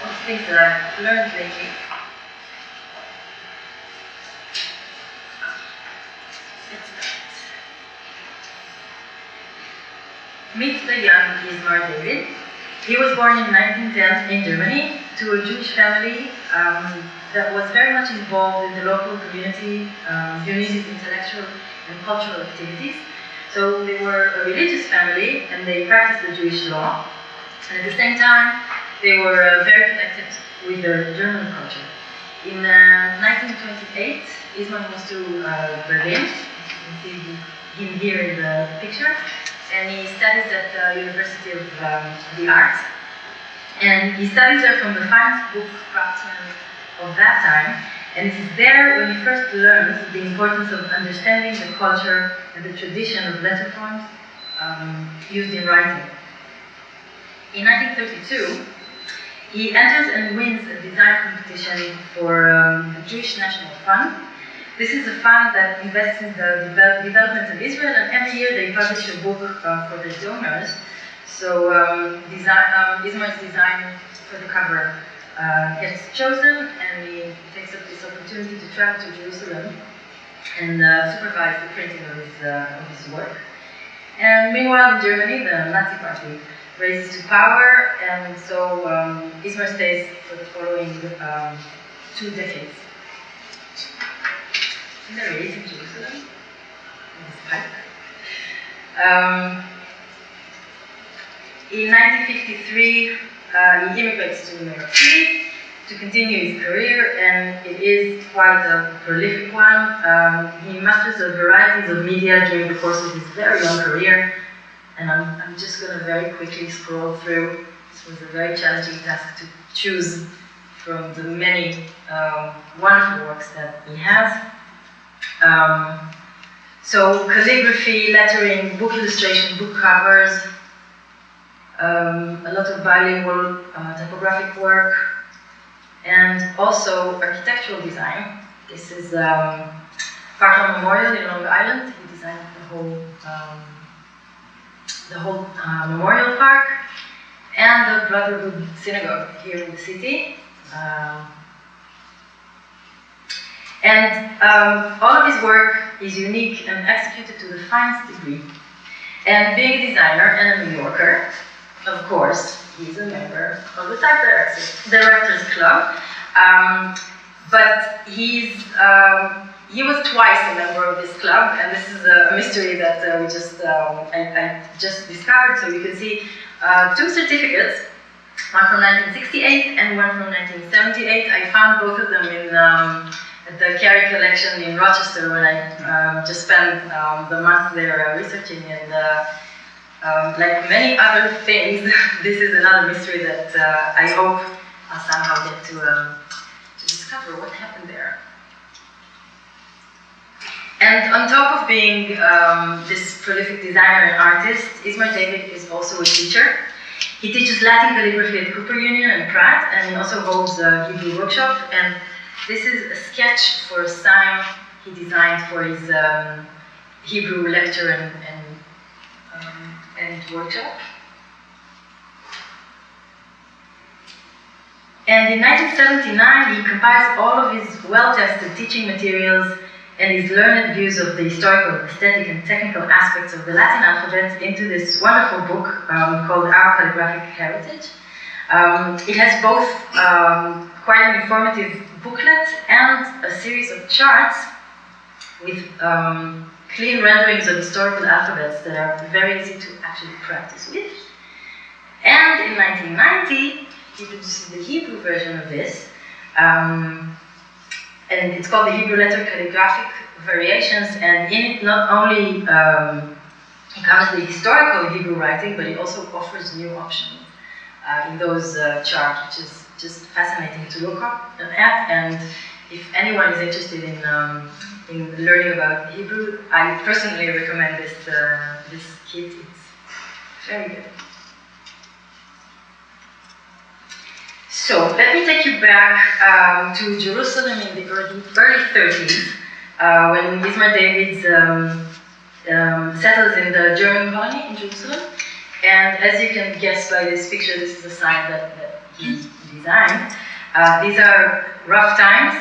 most things that I've learned lately. Meet the young Ismar David. He was born in 1910 in Germany to a Jewish family that was very much involved in the local community, during his intellectual and cultural activities. So they were a religious family and they practiced the Jewish law. And at the same time, they were very connected with the German culture. In 1928, Ismar moved to Berlin. You can see him here in the picture. And he studies at the University of the Arts. And he studies there from the finest book craftsmen of that time. And it is there when he first learns the importance of understanding the culture and the tradition of letter forms used in writing. In 1932, he enters and wins a design competition for the Jewish National Fund. This is a fund that invests in the development of Israel, and every year they publish a book for the donors. So Ismar's design for the cover gets chosen, and he takes up this opportunity to travel to Jerusalem and supervise the printing of his work. And meanwhile in Germany, the Nazi Party raises to power, and so Ismar stays for the following 2 decades. Isn't that really in Jerusalem? In 1953, he immigrates to New York City to continue his career, and it is quite a prolific one. He masters a variety of media during the course of his very long career, and I'm just going to very quickly scroll through. This was a very challenging task to choose from the many wonderful works that he has. So calligraphy, lettering, book illustration, book covers, a lot of bilingual typographic work, and also architectural design. This is Parkland Memorial in Long Island. He designed the whole memorial park, and the Brotherhood Synagogue here in the city. And all of his work is unique and executed to the finest degree. And being a designer and a New Yorker, of course, he's a member of the Directors Club. But he was twice a member of this club, and this is a mystery that I just discovered. So you can see 2 certificates, one from 1968 and one from 1978. I found both of them in at the Carey collection in Rochester when I just spent the month there researching, and like many other things, this is another mystery that I hope I'll somehow get to discover what happened there. And on top of being this prolific designer and artist, Ismar David is also a teacher. He teaches Latin calligraphy at Cooper Union and Pratt, and he also holds a Hebrew workshop. And this is a sketch for a sign he designed for his Hebrew lecture and workshop. And in 1979, he compiles all of his well-tested teaching materials and his learned views of the historical, aesthetic, and technical aspects of the Latin alphabet into this wonderful book called Our Calligraphic Heritage. It has both quite an informative booklet and a series of charts with clean renderings of historical alphabets that are very easy to actually practice with. And in 1990, he produces the Hebrew version of this, and it's called the Hebrew Letter Calligraphic Variations, and in it not only covers the historical Hebrew writing, but it also offers new options in those charts, which is just fascinating to look at. And if anyone is interested in learning about Hebrew, I personally recommend this kit. It's very good. So let me take you back to Jerusalem in the early 30s, when Ismar David settles in the German colony in Jerusalem. And as you can guess by this picture, this is a sign that he designed. designed. These are rough times.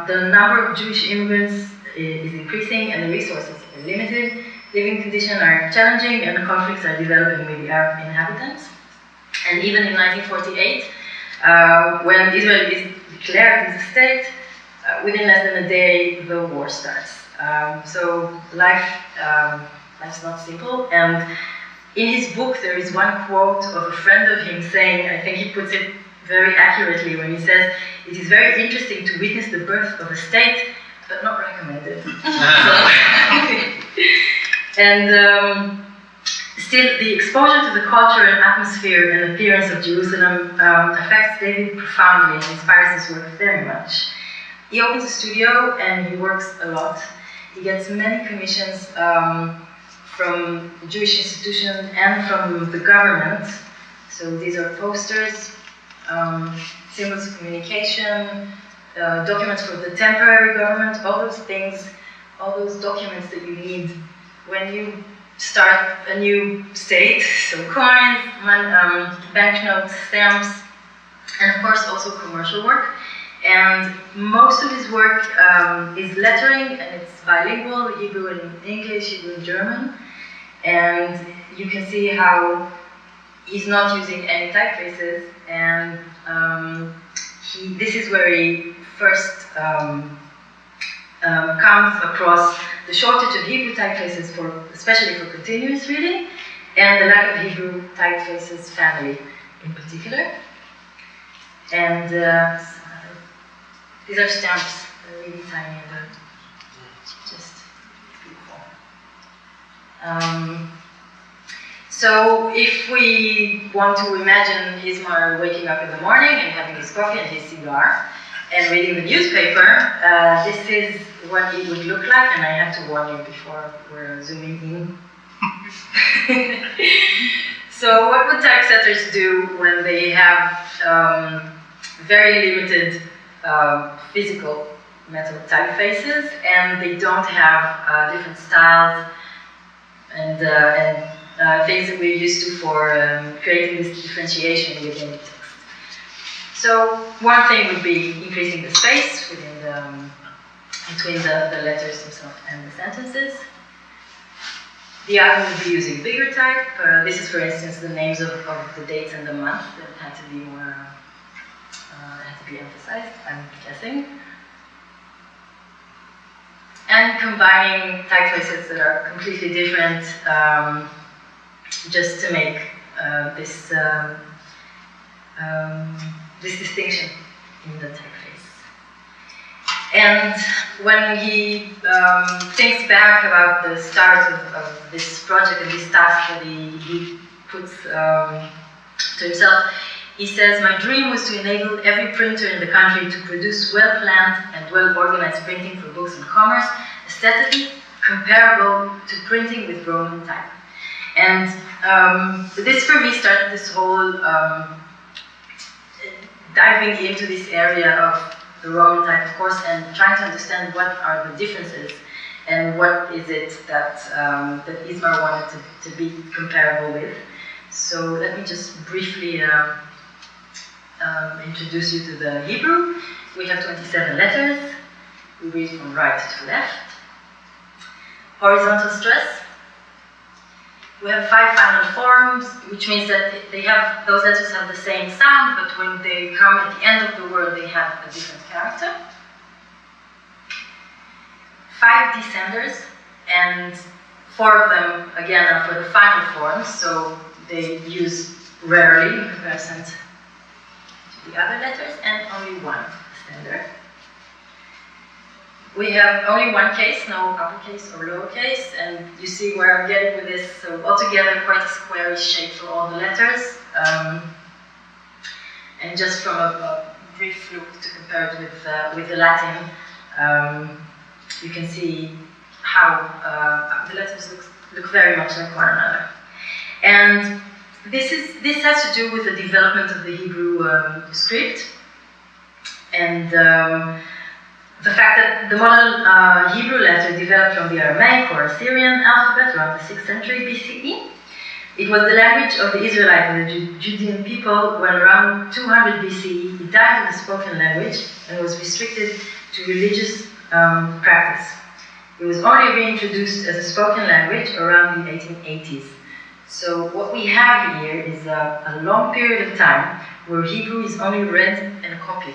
The number of Jewish immigrants is increasing and the resources are limited. Living conditions are challenging and conflicts are developing with the Arab inhabitants. And even in 1948, when Israel is declared as a state, within less than a day, the war starts. So life's not simple. And in his book, there is one quote of a friend of him saying, I think he puts it very accurately when he says, "It is very interesting to witness the birth of a state, but not recommended." And still, the exposure to the culture and atmosphere and appearance of Jerusalem affects David profoundly and inspires his work very much. He opens a studio and he works a lot. He gets many commissions from Jewish institutions and from the government. So these are posters, symbols of communication, documents for the temporary government, all those things, all those documents that you need when you start a new state, so coins, banknotes, stamps, and of course also commercial work. And most of his work is lettering, and it's bilingual, Hebrew and English, Hebrew and German. And you can see how he's not using any typefaces, and this is where he first comes across the shortage of Hebrew typefaces, especially for continuous reading, and the lack of Hebrew typefaces family in particular. And these are stamps, they're really tiny and just beautiful. So if we want to imagine Ismar waking up in the morning and having his coffee and his cigar and reading the newspaper, this is what it would look like, and I have to warn you before we're zooming in. So what would typesetters do when they have very limited physical metal typefaces and they don't have different styles and things that we're used to for creating this differentiation within the text? So one thing would be increasing the space within between the letters themselves and the sentences. The other would be using bigger type. This is, for instance, the names of the dates and the month that had to be more emphasized, I'm guessing. And combining typefaces that are completely different, just to make this distinction in the typeface. And when he thinks back about the start of this project and this task that he puts to himself, he says, "My dream was to enable every printer in the country to produce well-planned and well-organized printing for books and commerce, aesthetically comparable to printing with Roman type." And this for me started this whole diving into this area of the Roman type, of course, and trying to understand what are the differences and what is it that that Ismar wanted to be comparable with. So let me just briefly introduce you to the Hebrew. We have 27 letters. We read from right to left. Horizontal stress. We have 5 final forms, which means that those letters have the same sound, but when they come at the end of the word, they have a different character. 5 descenders, and 4 of them, again, are for the final forms, so they use rarely in comparison to the other letters, and only 1 descender. We have only 1 case, no uppercase or lowercase, and you see where I'm getting with this. So altogether, quite a squarish shape for all the letters. And just from a brief look to compare it with the Latin, you can see how the letters look very much like one another. And this has to do with the development of the Hebrew script, and the fact that the modern Hebrew letter developed from the Aramaic or Assyrian alphabet around the 6th century BCE. It was the language of the Israelite, the Judean people, when around 200 BCE it died in the spoken language and was restricted to religious practice. It was only reintroduced as a spoken language around the 1880s. So what we have here is a long period of time where Hebrew is only read and copied.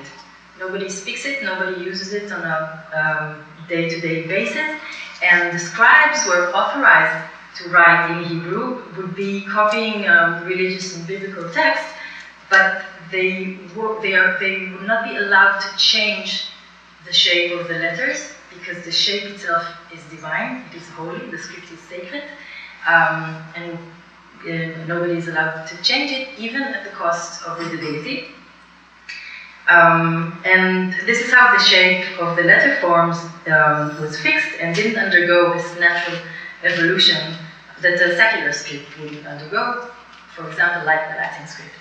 Nobody speaks it, nobody uses it on a day-to-day basis, and the scribes were authorized to write in Hebrew, would be copying religious and biblical texts, but they would not be allowed to change the shape of the letters, because the shape itself is divine, it is holy, the script is sacred, and nobody is allowed to change it, even at the cost of readability. And this is how the shape of the letter forms was fixed and didn't undergo this natural evolution that a secular script would undergo, for example, like the Latin script.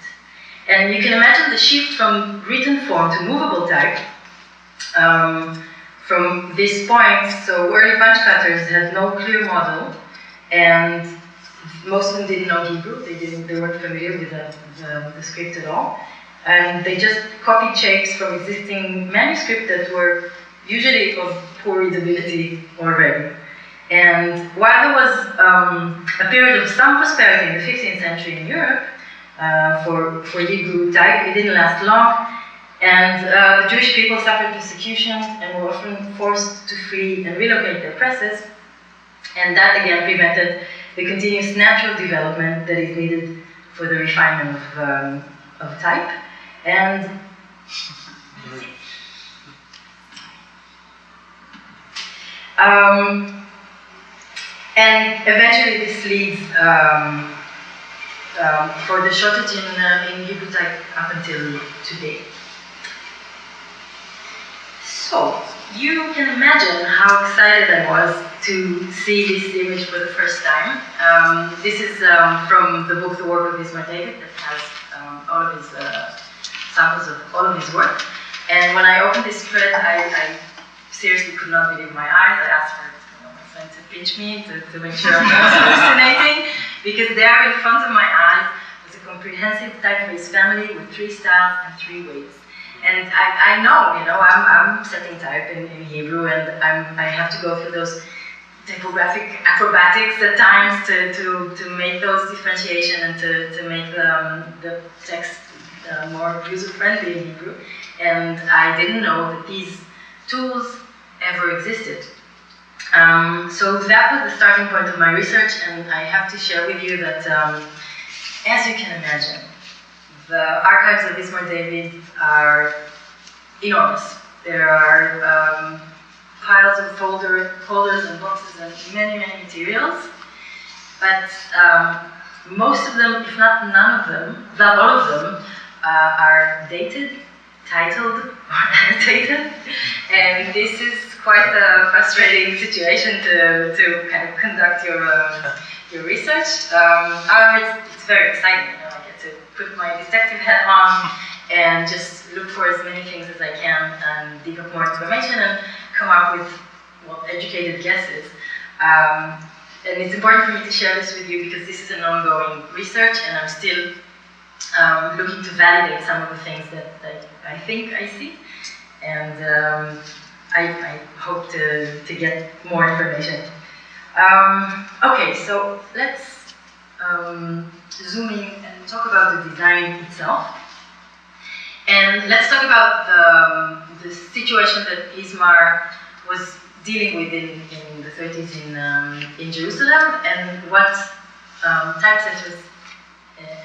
And you can imagine the shift from written form to movable type from this point. So early punch cutters had no clear model, and most of them didn't know Hebrew. They weren't familiar with the script at all. And they just copied shapes from existing manuscripts that were usually of poor readability already. And while there was a period of some prosperity in the 15th century in Europe for Hebrew type, it didn't last long, and the Jewish people suffered persecution and were often forced to flee and relocate their presses, and that again prevented the continuous natural development that is needed for the refinement of type. And eventually this leads for the shortage in Hebrew type up until today. So, you can imagine how excited I was to see this image for the first time. This is from the book The Work of Ismar that has all of his samples of all of his work. And when I opened this spread, I seriously could not believe my eyes. I asked for my friend to pinch me to make sure I'm not hallucinating, because there in front of my eyes was a comprehensive typeface family with 3 styles and 3 weights. And I know, I'm setting type in Hebrew, and I have to go through those typographic acrobatics at times to make those differentiation and to make the text more user-friendly in Hebrew. And I didn't know that these tools ever existed. So that was the starting point of my research, and I have to share with you that, as you can imagine, the archives of Ismar David are enormous. There are piles of folders and boxes and many, many materials, but most of them, if not none of them, not all of them, are dated, titled, or annotated, and this is quite a frustrating situation to kind of conduct your research. However, it's very exciting. I get to put my detective hat on and just look for as many things as I can and dig up more information and come up with educated guesses. And it's important for me to share this with you because this is an ongoing research, and I'm still looking to validate some of the things that I think I see, and I hope to get more information. Okay, so let's zoom in and talk about the design itself. And let's talk about the situation that Ismar was dealing with in the 30s in Jerusalem, and what typesetters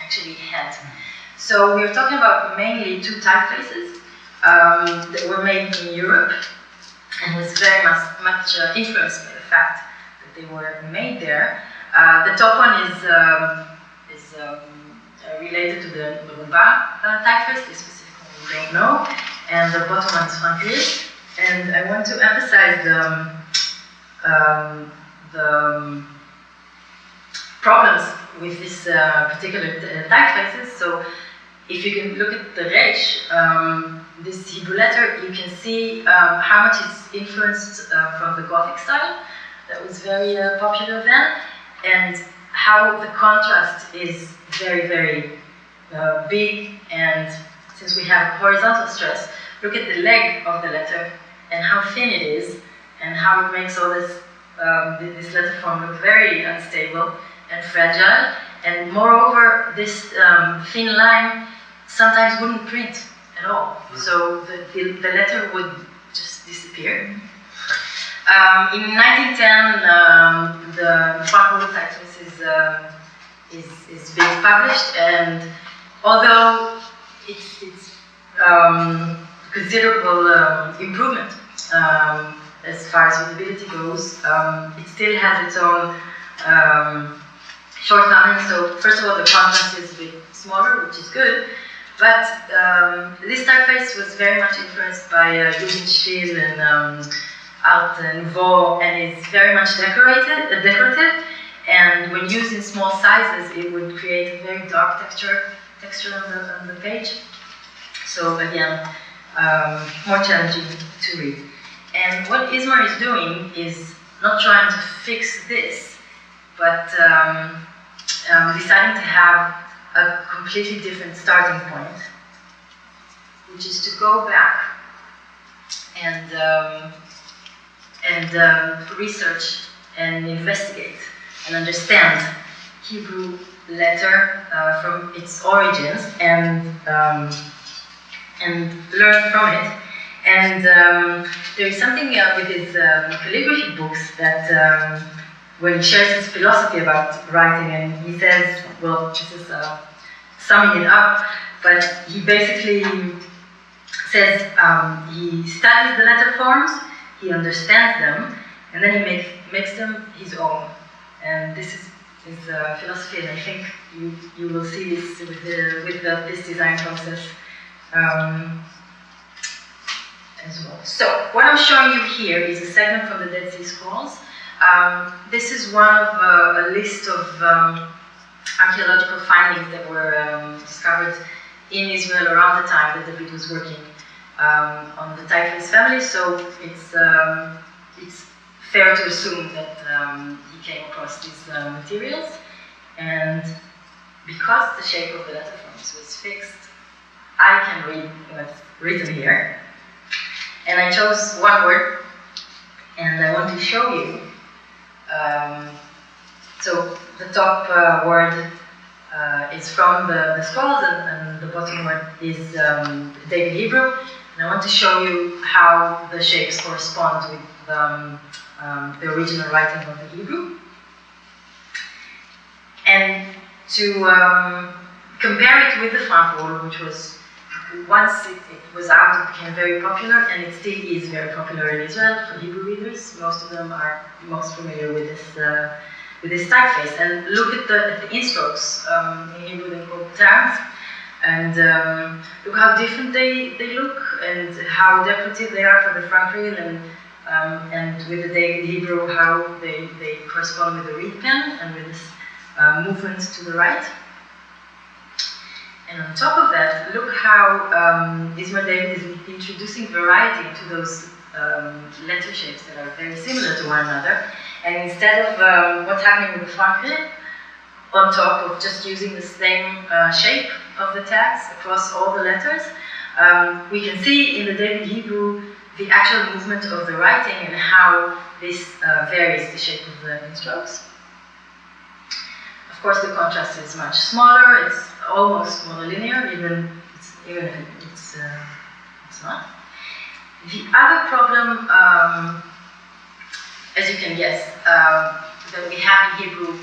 actually had. So we're talking about mainly 2 typefaces that were made in Europe, and was very much influenced by the fact that they were made there. The top one is related to the Ruba typeface. This specific one we don't know, and the bottom one is funkier. And I want to emphasize the problems with this particular typefaces. So if you can look at the Resh, this Hebrew letter, you can see how much it's influenced from the Gothic style that was very popular then, and how the contrast is very, very big, and since we have horizontal stress, look at the leg of the letter and how thin it is, and how it makes all this this letter form look very unstable and fragile. And moreover, this thin line sometimes wouldn't print at all. So the letter would just disappear. In 1910, the Typeface is being published, and although it's considerable improvement as far as readability goes, it still has its own shortcomings. So first of all, the contrast is a bit smaller, which is good, but this typeface was very much influenced by Jugendstil and Art Nouveau, and it's very much decorative, and when used in small sizes, it would create a very dark texture on the page. So again, more challenging to read. And what Ismar is doing is not trying to fix this, but deciding to have a completely different starting point, which is to go back and research and investigate and understand Hebrew letter from its origins and learn from it. And there is something with his calligraphy books that when he shares his philosophy about writing, and he says, well, this is summing it up, but he basically says he studies the letter forms, he understands them, and then he makes them his own. And this is his philosophy, and I think you will see this with this design process as well. So what I'm showing you here is a segment from the Dead Sea Scrolls. This is one of a list of archaeological findings that were discovered in Israel around the time that David was working on the Typeface family. So it's fair to assume that he came across these materials, and because the shape of the letter forms was fixed, I can read what's written here. And I chose one word, and I want to show you. So the top word is from the scrolls, and the bottom word is David Hebrew. And I want to show you how the shapes correspond with the original writing of the Hebrew. And to compare it with the front wall, which was, once it was out, it became very popular, and it still is very popular in Israel for Hebrew readers. Most of them are most familiar with this typeface. And look at the instrokes. In Hebrew they're called tags. And look how different they look, and how decorative they are for the front reel, and with the David Hebrew, how they correspond with the reed pen and with this movement to the right. And on top of that, look how Ismar David is introducing variety to those letter shapes that are very similar to one another. And instead of what's happening with the front reel, on top of just using the same shape of the tags across all the letters, we can see in the David Hebrew the actual movement of the writing and how this varies the shape of the instrokes. Of course, the contrast is much smaller. It's almost monolinear, even if it's not. The other problem, as you can guess, that we have in Hebrew,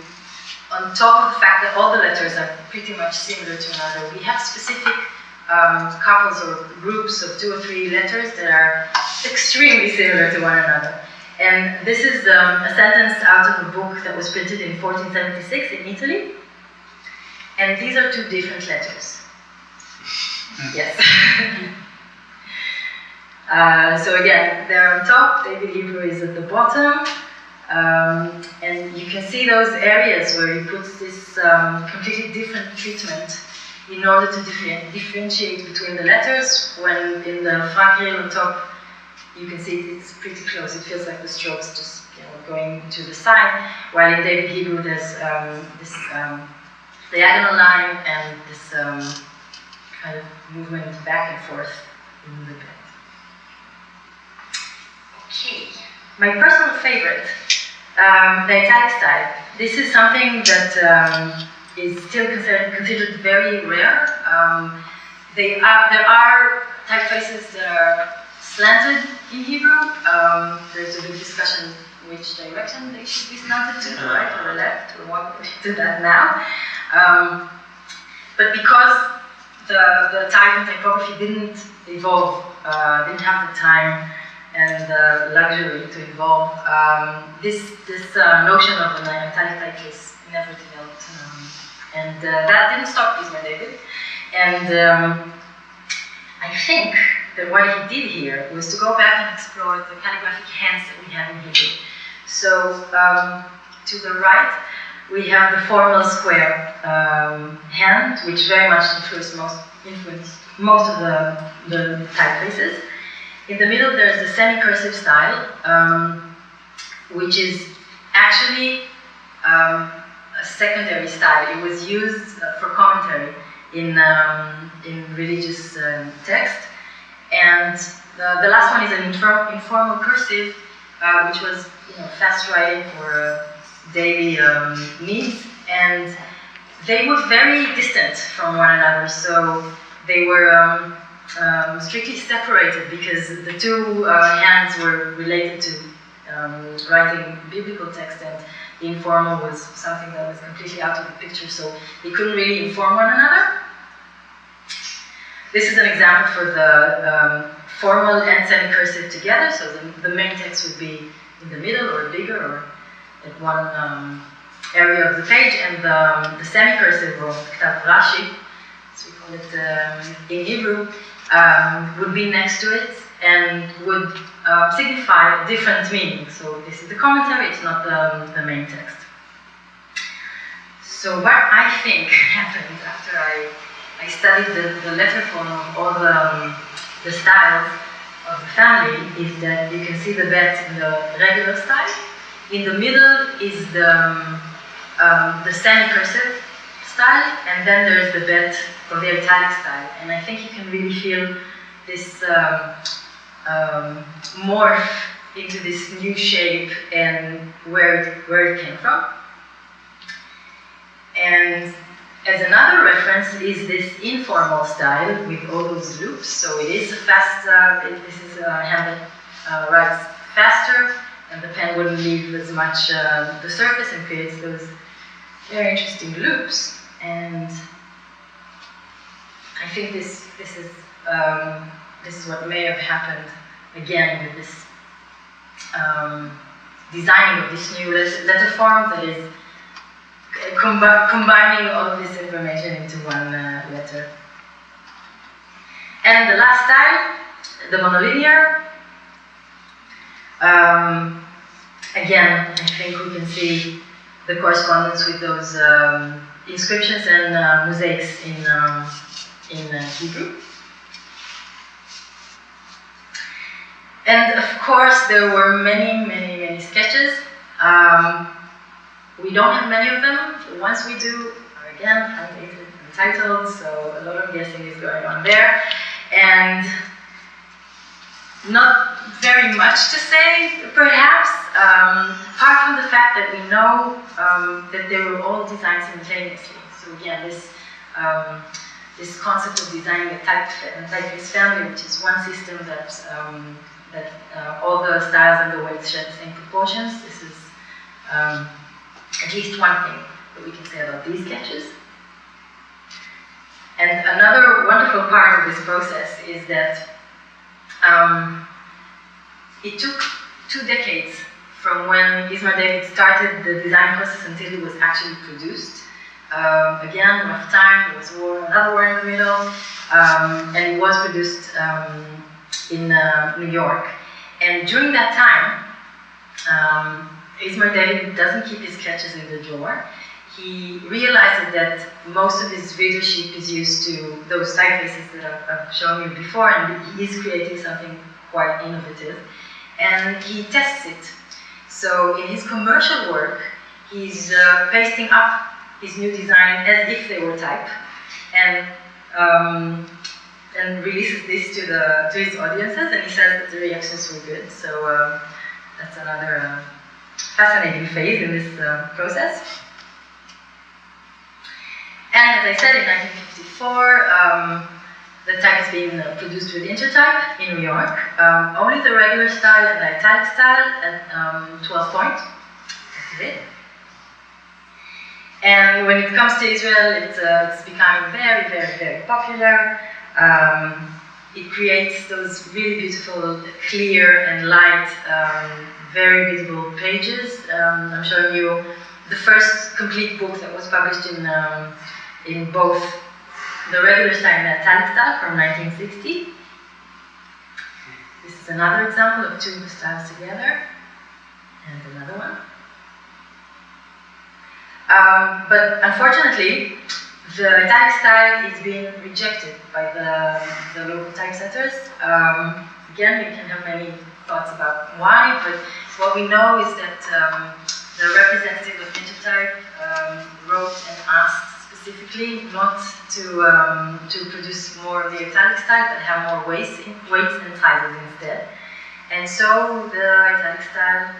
on top of the fact that all the letters are pretty much similar to another, we have specific couples or groups of 2 or 3 letters that are extremely similar to one another. And this is a sentence out of a book that was printed in 1476 in Italy. And these are 2 different letters. Yes. So again, they're on top, David Hebrew is at the bottom. And you can see those areas where he puts this completely different treatment in order to differentiate between the letters, when in the front reel on top, you can see it's pretty close. It feels like the strokes just going to the side, while in David Hebrew there's this diagonal line and this kind of movement back and forth in the bed. Okay, my personal favorite, the italic style. This is something that is still considered very rare. There are typefaces that are slanted in Hebrew. There's a big discussion which direction they should be slanted to, the right or the left. We won't do that now. But because the type and typography didn't evolve, didn't have the time and the luxury to evolve, this notion of an italic typeface never developed. And that didn't stop Ismar David. And I think that what he did here was to go back and explore the calligraphic hands that we have in Hebrew. So to the right, we have the formal square hand, which very much influenced most of the typefaces. In the middle, there's the semi-cursive style, which is actually a secondary style. It was used for commentary in religious text. And the last one is an informal cursive, which was fast writing for daily needs, and they were very distant from one another, so they were strictly separated because the two hands were related to writing biblical text, and the informal was something that was completely out of the picture, so they couldn't really inform one another. This is an example for the formal and semi-cursive together, so the main text would be in the middle or bigger or at one area of the page, and the semi-cursive, or Ktav Rashi, as we call it in Hebrew, would be next to it and would signify a different meaning. So this is the commentary, it's not the main text. So what I think happened after I studied the letter form of all the styles of the family is that you can see the bet in the regular style. In the middle is the semi-cursive style, and then there's the bet of the italic style. And I think you can really feel this morph into this new shape and where it came from. And as another reference is this informal style with all those loops. So it is a fast, this is a hand that writes faster, and the pen wouldn't leave as much the surface and creates those very interesting loops. And I think this is what may have happened again with this designing of this new letter form that is combining all of this information into one letter. And the last style, the monolinear. Again, I think we can see the correspondence with those inscriptions and mosaics in Hebrew. And of course, there were many sketches. We don't have many of them. The ones we do are again undated and titled, so a lot of guessing is going on there. And not very much to say, perhaps, apart from the fact that we know that they were all designed simultaneously. So again, this concept of designing a typeface family, which is one system that all the styles and the weights share the same proportions. This is at least one thing that we can say about these sketches. And another wonderful part of this process is that it took 2 decades from when Ismar David started the design process until it was actually produced. Again, rough time, there was another war in the middle, and it was produced in New York. And during that time, Ismar David doesn't keep his sketches in the drawer. He realizes that most of his readership is used to those typefaces that I've shown you before, and he is creating something quite innovative. And he tests it. So in his commercial work, he's pasting up his new design as if they were type, and releases this to his audiences, and he says that the reactions were good. So that's another fascinating phase in this process. And as I said, in 1954, the type is being produced with Intertype in New York. Only the regular style and the italic style at 12 point. That's it. And when it comes to Israel, it's becoming very, very, very popular. It creates those really beautiful, clear and light, very visible pages. I'm showing you the first complete book that was published in both the regular style and the italic style from 1960. This is another example of two of the styles together, and another one. But unfortunately, the italic style is being rejected by the local typesetters. Again, we can have many thoughts about why, but what we know is that the representative of Intertype wrote and asked specifically not to produce more of the italic style, but have more weights and sizes instead. And so the italic style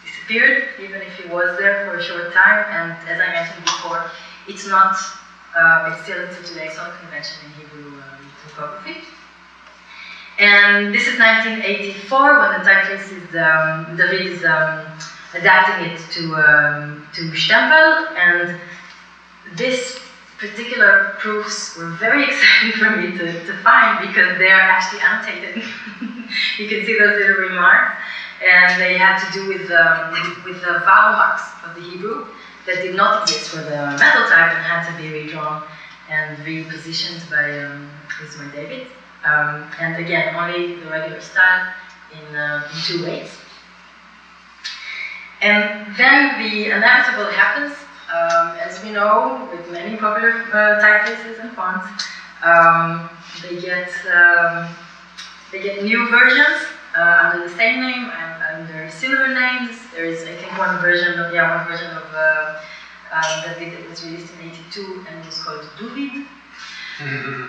disappeared, even if it was there for a short time. And as I mentioned before, it's not. It's still today. It's not a convention in Hebrew typography. And this is 1984 when the typeface is David is adapting it to Stempel, and this particular proofs were very exciting for me to find because they are actually annotated. You can see those little remarks, and they had to do with the vowel marks of the Hebrew that did not exist for the metal type and had to be redrawn and repositioned by Ismar David. And again, only the regular style in 2 weights. And then the inevitable happens. As we know, with many popular typefaces and fonts, they get new versions under the same name and under similar names. There is, I think, one version of David that was released in '82 and was called Duvid,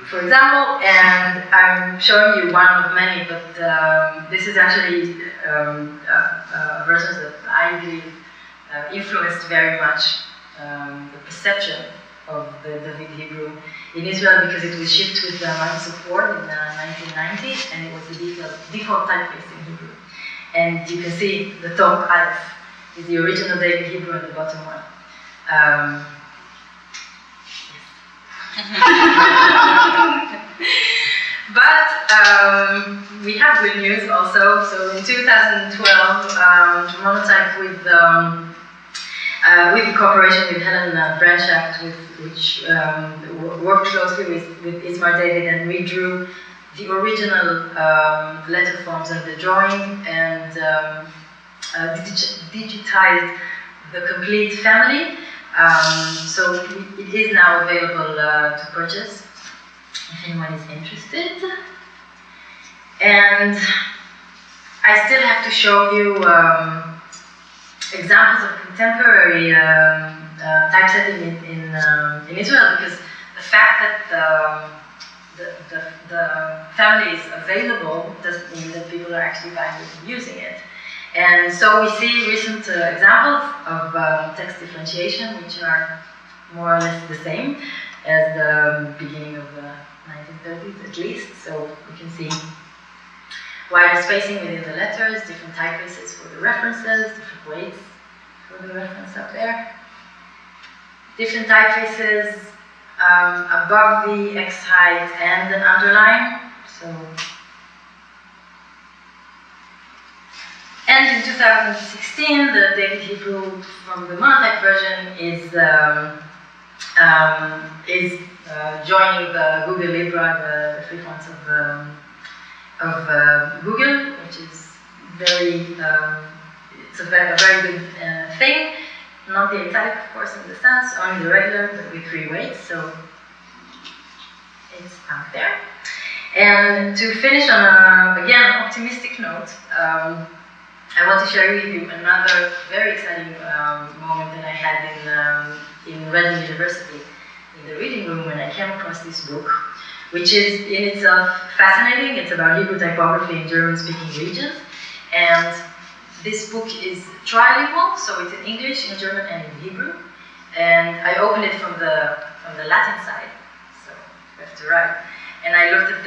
for example. And I'm showing you one of many, but this is actually versions that I believe influenced very much the perception of the David Hebrew in Israel, because it was shipped with Microsoft Word in 1990, and it was the default typeface in Hebrew. And you can see the top Aleph is the original David Hebrew and the bottom one. But we have good news also. So in 2012, Monotype with the cooperation with Helen Brandschaft, which worked closely with Ismar David and redrew the original letter forms and the drawing, and digitized the complete family. So it is now available to purchase if anyone is interested. And I still have to show you examples of contemporary typesetting in Israel, because the fact that the family is available doesn't mean that people are actually buying it and using it. And so we see recent examples of text differentiation, which are more or less the same as the beginning of the 1930s at least. So we can see wider spacing within the letters, different typefaces for the references, different weights for the reference up there. Different typefaces above the X height and an underline. And in 2016, the David Hebrew from the Monotype version is joining the Google Libra, the free fonts of Google, which is it's a very good thing. Not the italic, of course, in the sense, only the regular, but with 3 weights, so it's out there. And to finish on again, an optimistic note, I want to share with you another very exciting moment that I had in Reading University, in the reading room, when I came across this book, which is in itself fascinating. It's about Hebrew typography in German-speaking regions, and this book is trilingual, so it's in English, in German, and in Hebrew. And I opened it from the Latin side, so left to right, and I looked at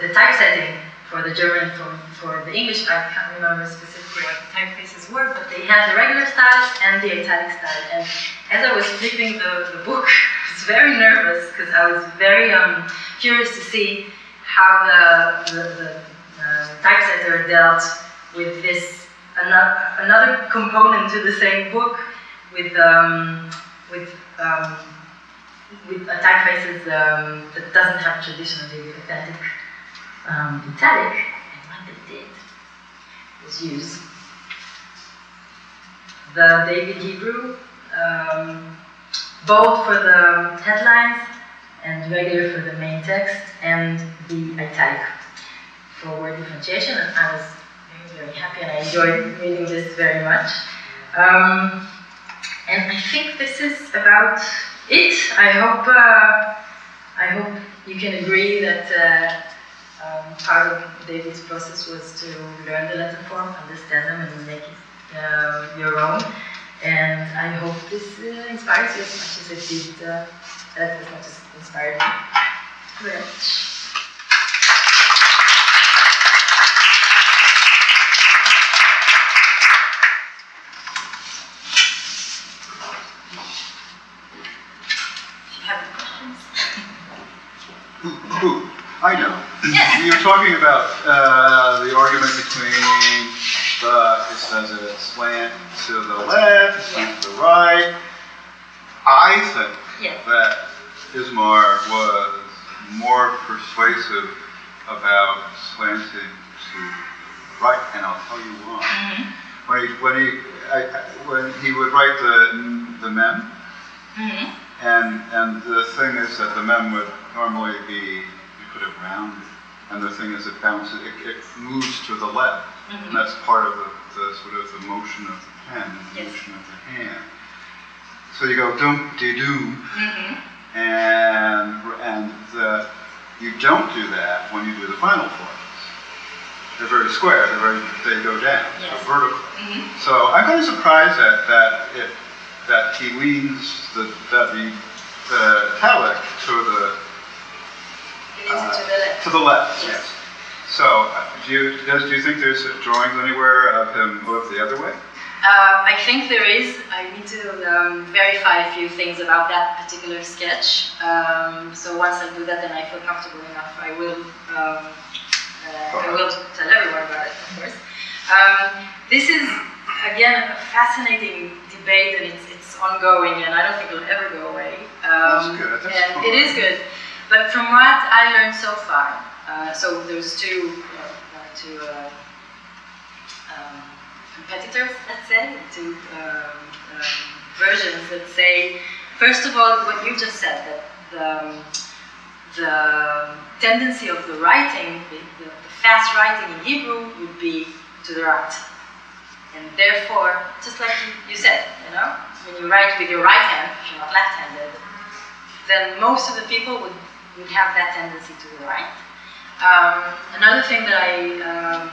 the typesetting for the German and for the English. I can't remember specifically what the typefaces were, but they had the regular style and the italic style. And as I was flipping the book, I was very nervous because I was very curious to see how the typesetter dealt with this another component to the same book, with typefaces that doesn't have traditionally authentic italic. And what they did was use the David Hebrew, bold for the headlines and regular for the main text, and the italic for word differentiation. And I was very happy, and I enjoyed reading this very much. And I think this is about it. I hope you can agree that part of David's process was to learn the letter form, understand them, and make it your own. And I hope this inspires you as much as it did, as much as it inspired me. Very much. I know. Yes. You're talking about the argument between it says it's slant to the left, slant to the right. I think that Ismar was more persuasive about slanting to right, and I'll tell you why. Mm-hmm. When he would write the mem, Mm-hmm. and the thing is that the mem would normally be, you put it rounded, and the thing is it bounces, it moves to the left, Mm-hmm. and that's part of the sort of the motion of the pen, the Yes. motion of the hand. So you go dum-de-doom, Mm-hmm. and you don't do that when you do the final forms. They're very square, they go down, Yes. so vertical. Mm-hmm. So I'm kind of surprised that he leans the italic to the to the left. Yes. So do you think there's drawings anywhere of him the other way? I think there is. I need to verify a few things about that particular sketch. So once I do that and I feel comfortable enough, I will tell everyone about it, of course. This is, again, a fascinating debate, and it's ongoing, and I don't think it'll ever go away. That's good. That's and fun. it is good. But from what I learned so far, so there's two competitors, let's say, two versions that say, first of all, what you just said, that the tendency of the writing, the fast writing in Hebrew would be to the right. And therefore, just like you said, when you write with your right hand, if you're not left-handed, then most of the people would have that tendency to the right. Another thing that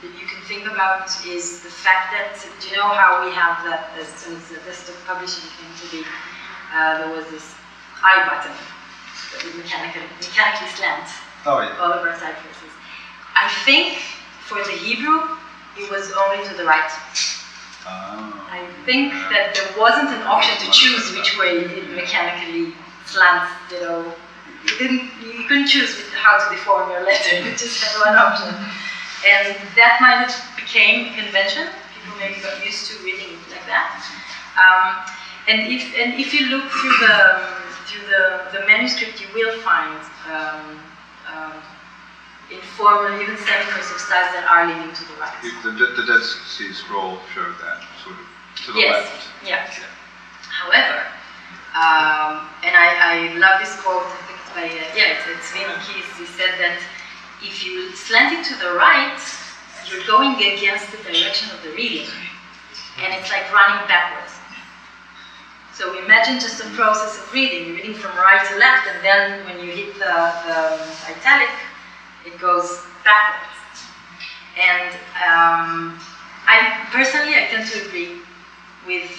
that you can think about is the fact that, do you know how we have that, as soon as the desktop publishing came to be, there was this I button that would mechanically slant Oh, yeah. all of our typefaces. I think for the Hebrew, it was only to the right. I think that there wasn't an option to choose which way it mechanically slants, you couldn't choose how to deform your letter, you just had one option. And that might have became a convention. People maybe got used to reading it like that. And if you look through the manuscript, you will find informal, even semi-cursive styles that are leaning to the right. The Dead Sea Scroll showed that sort of to the left. Yes. However, and I love this quote. I think it's by it's Vina Keys. He said that if you slant it to the right, you're going against the direction of the reading, and it's like running backwards. So imagine just a process of reading. You're reading from right to left, and then when you hit the italic, it goes backwards. And I tend to agree with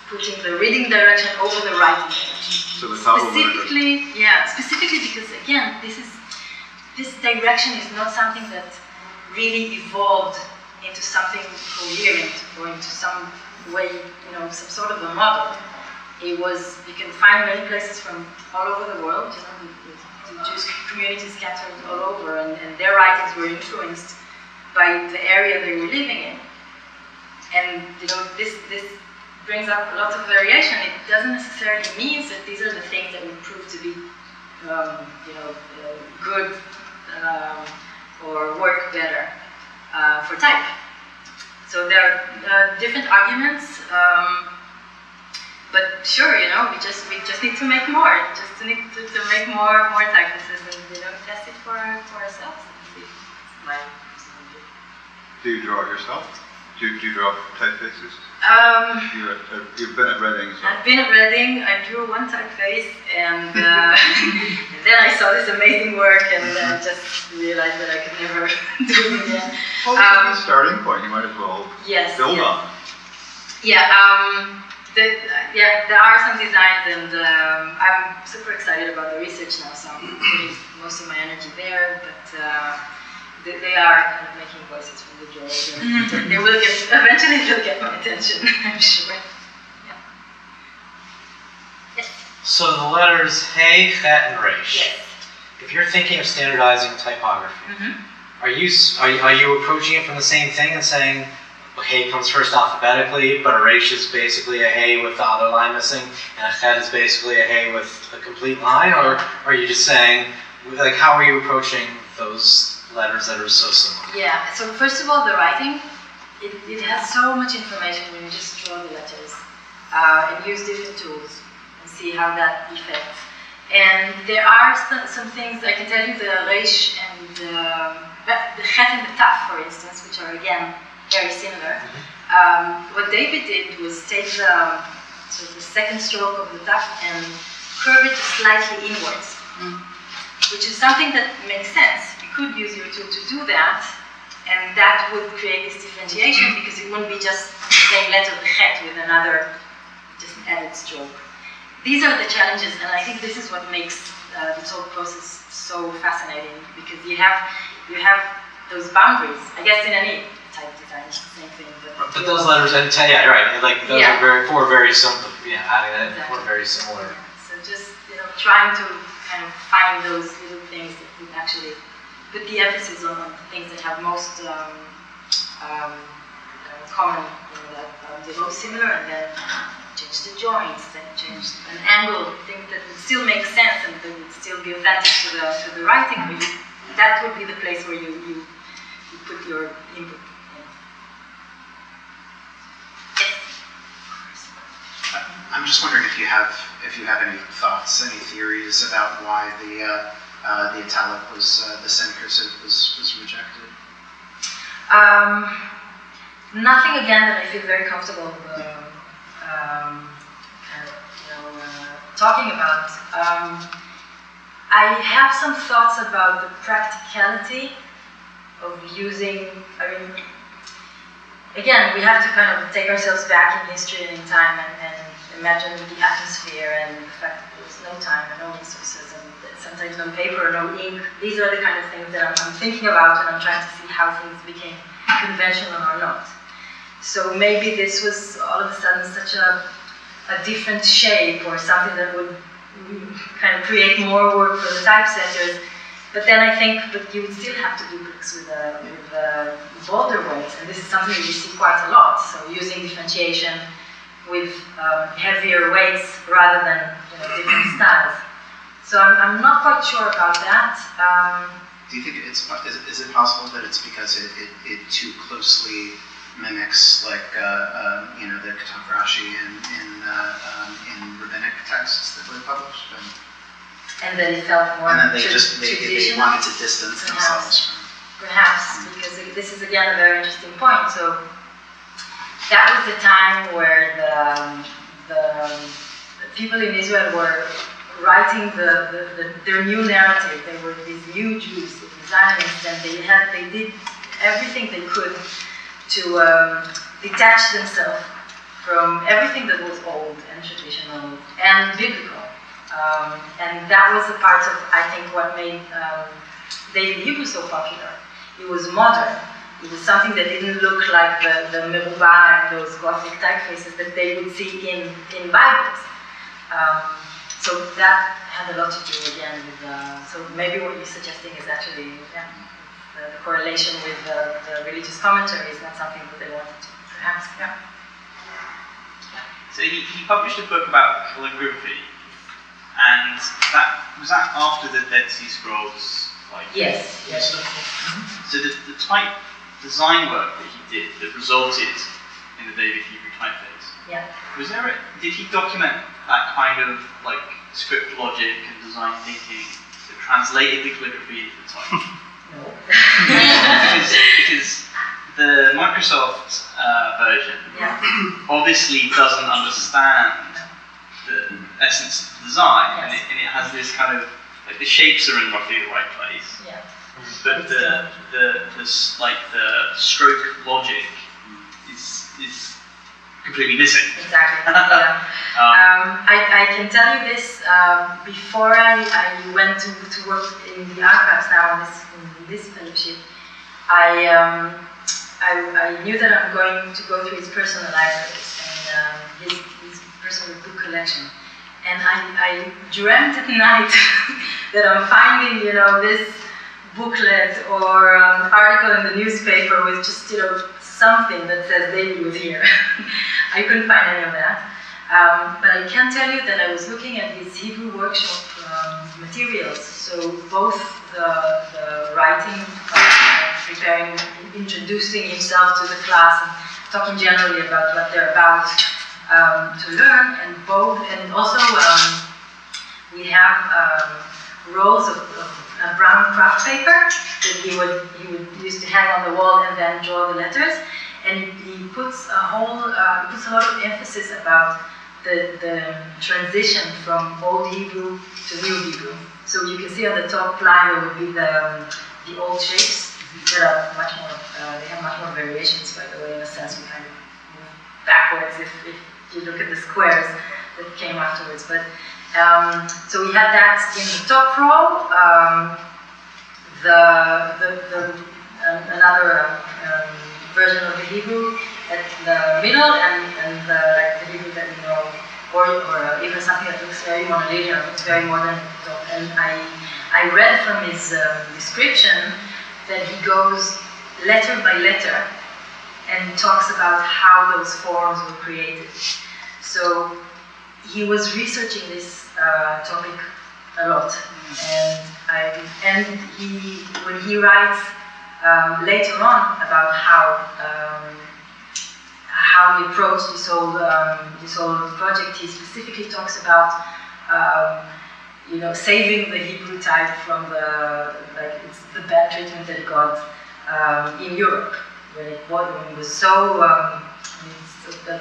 putting the reading direction over the writing direction. So the top specifically because again, this direction is not something that really evolved into something coherent or into some way, some sort of a model. It was, you can find many places from all over the world, the Jewish communities scattered all over, and their writings were influenced by the area they were living in. And this brings up a lot of variation. It doesn't necessarily mean that these are the things that would prove to be, good or work better for type. So there are different arguments, but sure, we just need to make more. Just need to make more typefaces and test it for ourselves. Do you draw it yourself? Do you draw typefaces? You've been at Reading. So. I've been at Reading. I drew one typeface, and then I saw this amazing work, and just realized that I could never do it again. Well, it's a starting point. You might as well build on. Yeah, there are some designs, and I'm super excited about the research now. So I'm putting most of my energy there, but. They are kind of making voices from the drawers. They will eventually they'll get my attention, I'm sure. Yeah. Yes. So the letters Hey, Chet, and Resh. Yes. If you're thinking of standardizing typography, are you approaching it from the same thing and saying, well, Hey comes first alphabetically, but a Resh is basically a Hey with the other line missing, and a Chet is basically a Hey with a complete line, or are you just saying, like, how are you approaching those letters that are so similar? Yeah, so first of all, the writing, it has so much information when you just draw the letters and use different tools and see how that affects. And there are some things, I can tell you the Resh and the Chet and the Taf, for instance, which are again very similar. What David did was take the second stroke of the Taf and curve it slightly inwards, which is something that makes sense. Could use your tool to do that, and that would create this differentiation because it wouldn't be just the same letter, the Chet, with another just added stroke. These are the challenges, and I think this is what makes this whole process so fascinating, because you have those boundaries. I guess in any type design, it's the same thing. But those letters, and yeah, right, like those are four very simple. Yeah, adding that, four very similar. So just trying to kind of find those little things that would actually put the emphasis on the things that have most common, that are the most similar, and then change the joints, then change an angle, things that would still make sense and that would still be authentic to the writing. That would be the place where you put your input. I'm just wondering if you have any thoughts, any theories about why the italic the semicursive was rejected? Nothing again that I feel very comfortable talking about. I have some thoughts about the practicality of using, again, we have to kind of take ourselves back in history and in time and imagine the atmosphere and the fact that there's no time and no resources and sometimes no paper or no ink. These are the kind of things that I'm thinking about, and I'm trying to see how things became conventional or not. So maybe this was all of a sudden such a different shape or something that would kind of create more work for the typesetters. But then I think that you would still have to do books with bolder weights, and this is something that you see quite a lot. So using differentiation with heavier weights rather than different styles. So I'm not quite sure about that. Do you think is it possible that it's because it too closely mimics like the Ketaf Rashi in rabbinic texts that were published? And then it felt more traditional. They wanted to distance themselves from. Perhaps. perhaps, because this is again a very interesting point. So that was the time where the people in Israel were writing their new narrative. They were these new Jews, the Zionists, and they did everything they could to detach themselves from everything that was old and traditional and biblical. And that was a part of, I think, what made David Hebrew so popular. It was modern. It was something that didn't look like the Merubah and those Gothic typefaces that they would see in Bibles. So that had a lot to do again with, so maybe what you're suggesting is actually the correlation with the religious commentary is not something that they wanted to, perhaps, So he published a book about calligraphy, and was that after the Dead Sea Scrolls? Yes. So the type design work that he did that resulted in the David Hebrew typeface. Yeah. Did he document that kind of like script logic and design thinking that translated the calligraphy into the type? No. because the Microsoft version obviously doesn't understand the essence of the design, and it has this kind of like the shapes are in roughly the right place, but the stroke logic is completely missing. Exactly. I can tell you this. Before I went to work in the archives now in this fellowship, I knew that I'm going to go through his personal libraries and his personal book collection. And I dreamt at night that I'm finding, this booklet or article in the newspaper with just, something that says David was here. I couldn't find any of that. But I can tell you that I was looking at his Hebrew workshop materials. So both the writing, preparing, introducing himself to the class, and talking generally about what they're about to learn, and also we have rolls of brown craft paper that he would use to hang on the wall and then draw the letters, and he puts a lot of emphasis about the transition from Old Hebrew to New Hebrew. So you can see on the top line there would be the old shapes that are much more. They have much more variations, by the way. In a sense, we kind of move backwards if you look at the squares that came afterwards. But so we had that in the top row. Another version of the Hebrew at the middle, and the Hebrew that we know, or even something that looks very monolinear, it's very modern. And I read from his description that he goes letter by letter and talks about how those forms were created. So he was researching this topic a lot, and when he writes later on about how he approached this whole project, he specifically talks about saving the Hebrew type from the bad treatment that it got in Europe when it was so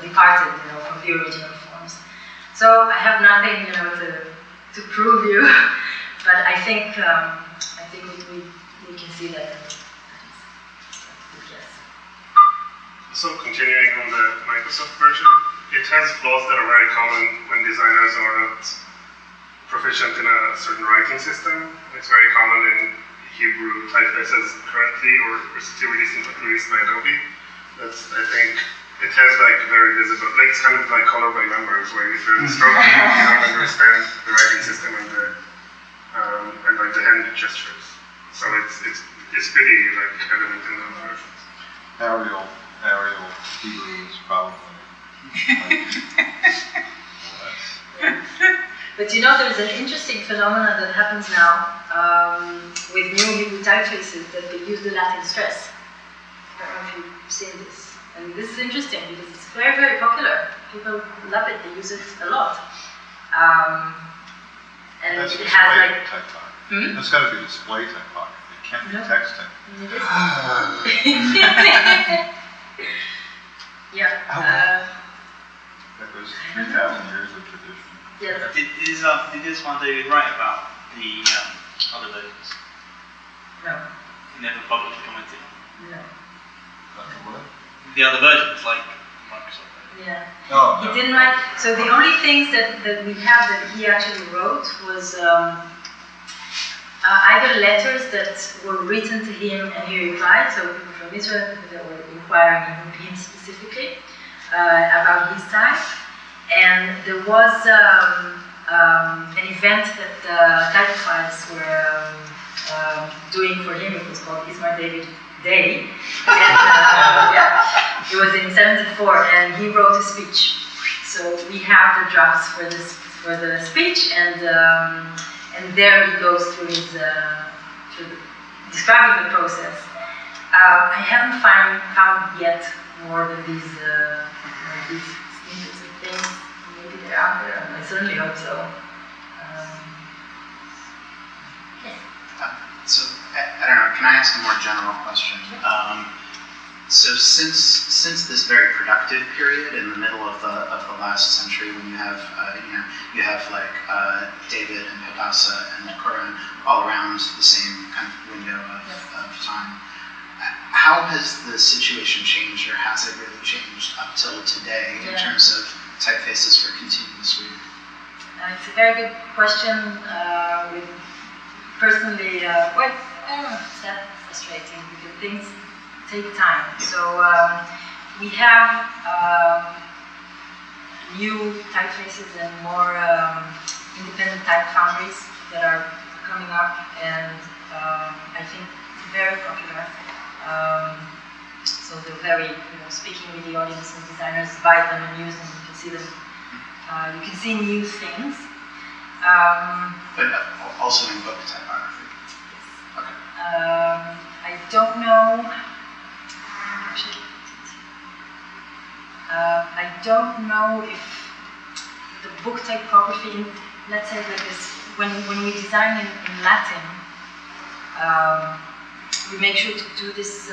departed from the original forms. So I have nothing to prove you, but I think we can see that. Yes. So continuing on the Microsoft version, it has flaws that are very common when designers are not proficient in a certain writing system. It's very common in Hebrew typefaces currently, or still released by Adobe. I think it has very visible, it's kind of like color by numbers, where if you're in stroke, you don't understand the writing system and the hand gestures. So it's pretty evident in those versions. Arial Hebrew is probably But there's an interesting phenomenon that happens now with new Hebrew typefaces that they use the Latin stress. I don't know if you've seen this. And this is interesting because it's very, very popular. People love it, they use it a lot. And that's it has typography. That's got to be display typography. Can't be texting. Yeah. That was 3,000 years of tradition. Yeah. Did Ismar David write about the other versions? No. He never publicly commented. No. What? The other versions, like Microsoft. Yeah. Oh, He no. didn't write. So the only things that we have that he actually wrote was either letters that were written to him and he replied. So people from Israel that were inquiring him specifically about his time. And there was an event that Typeface were doing for him. It was called Ismar David Day. And yeah, it was in '74, and he wrote a speech. So we have the drafts for the speech, and there he goes through his describing the process. I haven't found yet more than these snippets of things. Maybe they're out there. I certainly hope so. Yes. So, I don't know, can I ask a more general question? So since this very productive period in the middle of the last century, when you have like David and Hadassah and Korah all around the same kind of window of time, how has the situation changed, or has it really changed up till today in terms of typefaces for continuous read? It's a very good question. Personally, well, I don't know, it's that frustrating because things take time. So we have new typefaces and more independent type foundries that are coming up, and I think very popular. So they're very, speaking with the audience and designers, buy them and use them. You can see them. You can see new things. But also in book typography. Okay. I don't know. Actually, I don't know if the book typography, let's say like this, when we design in Latin, we make sure to do this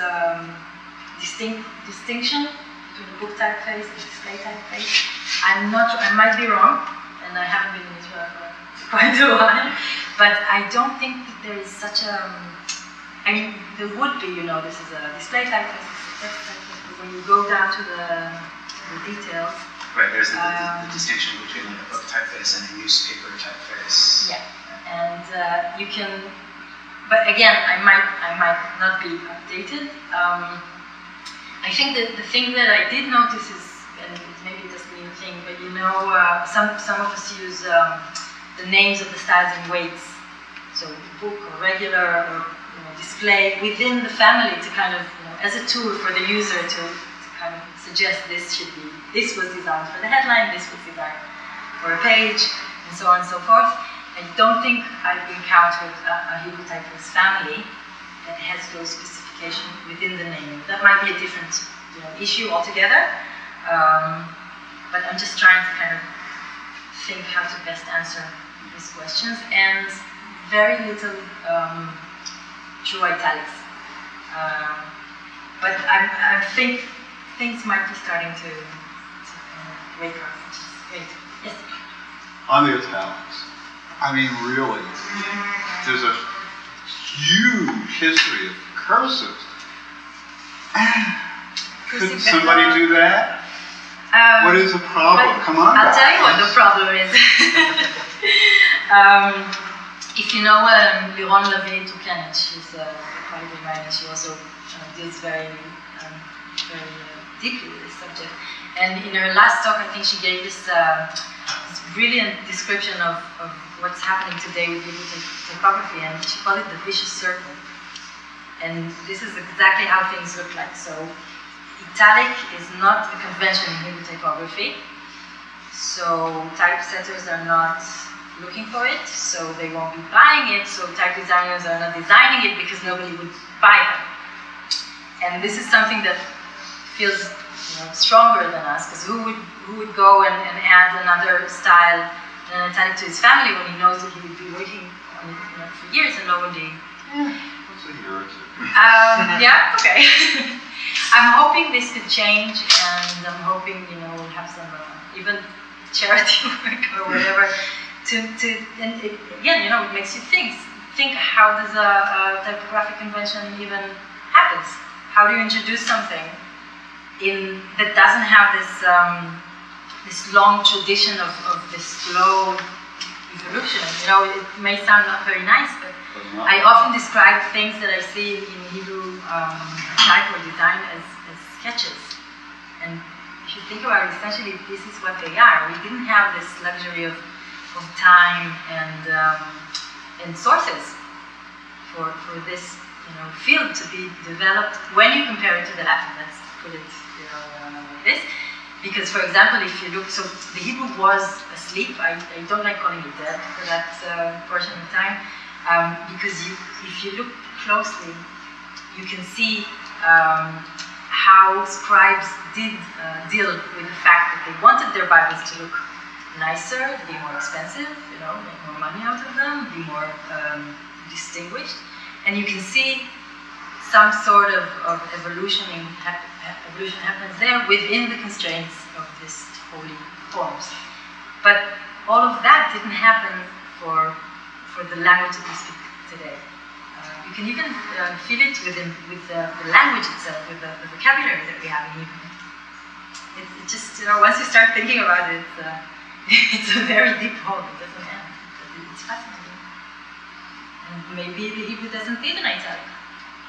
distinction between the book typeface and display typeface. I'm not sure, I might be wrong, and I haven't been in Israel for quite a while, but I don't think that there is such a, I mean, there would be, this is a display typeface, but when you go down to the details. Right, there's the distinction between like a book typeface and a newspaper typeface. Yeah, and you can, but again, I might not be updated. I think that the thing that I did notice is, and maybe it doesn't mean a thing, but some of us use the names of the styles in weights. So book or regular or display within the family to kind of, as a tool for the user to kind of suggest this was designed for the headline, this was designed for a page, and so on and so forth. I don't think I've encountered a Hebrew typeface family that has those specifications within the name. That might be a different issue altogether, but I'm just trying to kind of think how to best answer these questions, and very little true italics. But I think things might be starting to wake up, which is great. Yes? On the italics, I mean, really, there's a huge history of cursive. Couldn't somebody do that? What is the problem? Come on, I'll tell you what the problem is. If you know Liron Lavie-Toukanet, she's a colleague of mine, and she also deals very deeply with this subject. And in her last talk, I think she gave this brilliant description of what's happening today with Hebrew typography, and she called it the vicious circle. And this is exactly how things look like. So italic is not a convention in Hebrew typography. So typesetters are not looking for it, so they won't be buying it, so type designers are not designing it because nobody would buy them. And this is something that feels stronger than us, because who would go and add another style and an italic to his family when he knows that he would be working on it for years and nobody. What's a year or two. Yeah, okay. I'm hoping this could change, and I'm hoping, you know, we'll have some even charity work or whatever. And again, you know, it makes you think how does a typographic convention even happens? How do you introduce something that doesn't have this this long tradition of this slow evolution? You know, it may sound not very nice, but I often describe things that I see in Hebrew type or design as sketches. And if you think about it, essentially this is what they are. We didn't have this luxury of time and sources for this, you know, field to be developed when you compare it to the Latin. Let's put it, you know, like this. Because, for example, if you look, so the Hebrew was asleep. I don't like calling it dead for that portion of time, because if you look closely, you can see how scribes did deal with the fact that they wanted their Bibles to look nicer, to be more expensive, you know, make more money out of them, be more distinguished. And you can see some sort of evolution happens there within the constraints of these holy forms. But all of that didn't happen for the language that we speak today. You can even feel it with the language itself, with the vocabulary that we have in Hebrew. It just, you know, once you start thinking about it, it's a very deep hole. It doesn't end. It's fascinating. And maybe the Hebrew doesn't need an italic.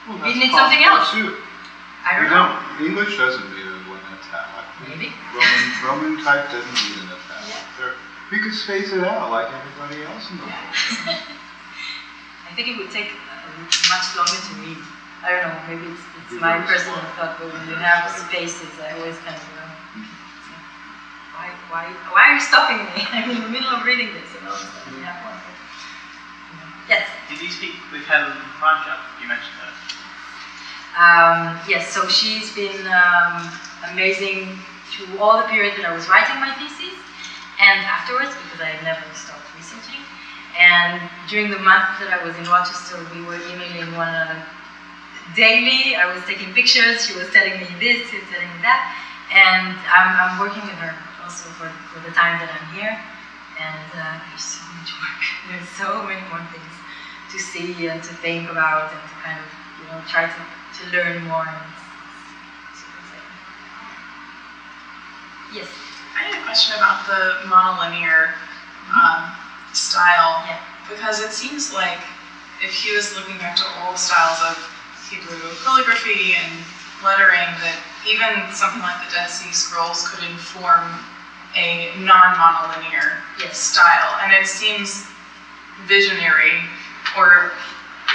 Well, it needs something else. Too. I don't know. English doesn't need an italic. Maybe. Roman type doesn't need an italic. Yeah. We could space it out like everybody else in the world. I think it would take much longer to read. I don't know. Maybe it's my personal thought, but when you have spaces, I always kind of why are you stopping me? I'm in the middle of reading this and all of a sudden you have one. Yes? Did you speak with Helen Franchuk? You mentioned her. Yes, so she's been amazing through all the period that I was writing my thesis and afterwards, because I had never stopped researching. And during the month that I was in Rochester, we were emailing one another daily. I was taking pictures, she was telling me this, she was telling me that. And I'm working with her also for the time that I'm here. And there's so much work. There's so many more things to see and to think about and to kind of, you know, try to learn more. And it's super exciting. Yes? I had a question about the monolinear style. Yeah. Because it seems like if he was looking back to old styles of Hebrew calligraphy and lettering, that even something like the Dead Sea Scrolls could inform a non-monolinear style. And it seems visionary, or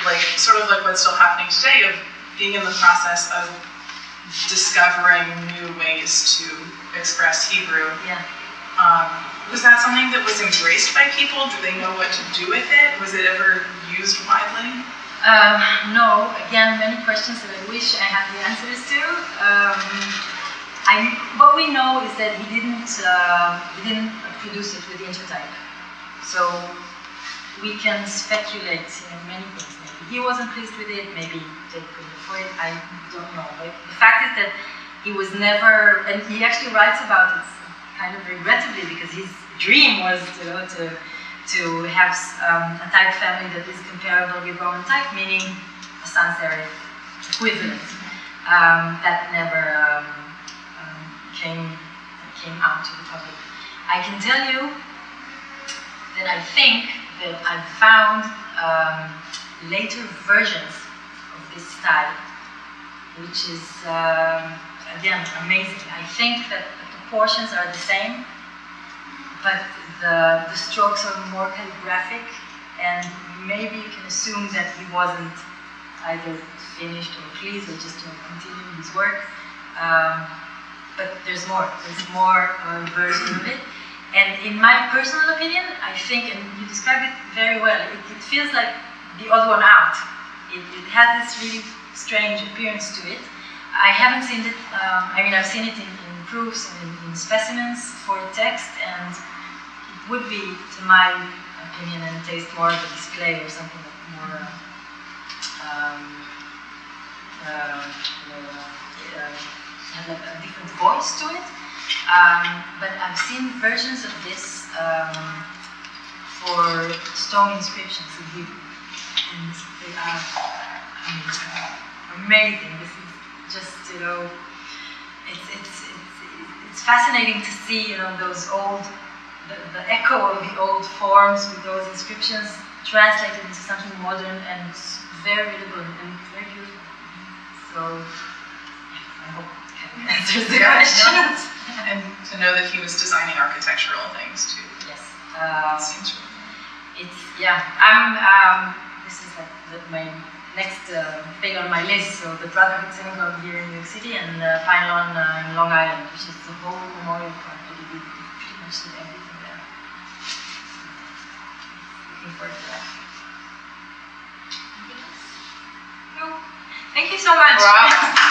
like sort of like what's still happening today, of being in the process of discovering new ways to express Hebrew. Yeah. Was that something that was embraced by people? Do they know what to do with it? Was it ever used widely? No. Again, many questions that I wish I had the answers to. What we know is that he didn't produce it with the intertype. So we can speculate many things. Maybe he wasn't pleased with it. Maybe they couldn't afford it. I don't know. But the fact is that he was never, and he actually writes about it kind of regrettably, because his dream was to have a type family that is comparable with Roman type, meaning a sans serif equivalent. That never came out to the public. I can tell you that I think that I've found later versions of this style, which is again amazing. I think that the proportions are the same, but the strokes are more calligraphic, and maybe you can assume that he wasn't either finished or pleased or just continuing his work. But there's more versions of it. And in my personal opinion, I think, and you described it very well, it feels like the odd one out. It has this really strange appearance to it. I haven't seen it, I've seen it in proofs and in specimens for text, and it would be, to my opinion and taste, more of a display or something more had a different voice to it. But I've seen versions of this for stone inscriptions in Hebrew, and they are amazing. This is just, it's fascinating to see, those old, the echo of the old forms with those inscriptions translated into something modern and very readable and very beautiful. So, I hope that answers the questions. And to know that he was designing architectural things too. Yes. Seems really It's, this is like my next thing on my list. So the Brotherhood Synagogue here in New York City and Pine Lawn in Long Island, which is the whole memorial park. We pretty much did everything there. Looking forward to that. No. Thank you so much. Wow.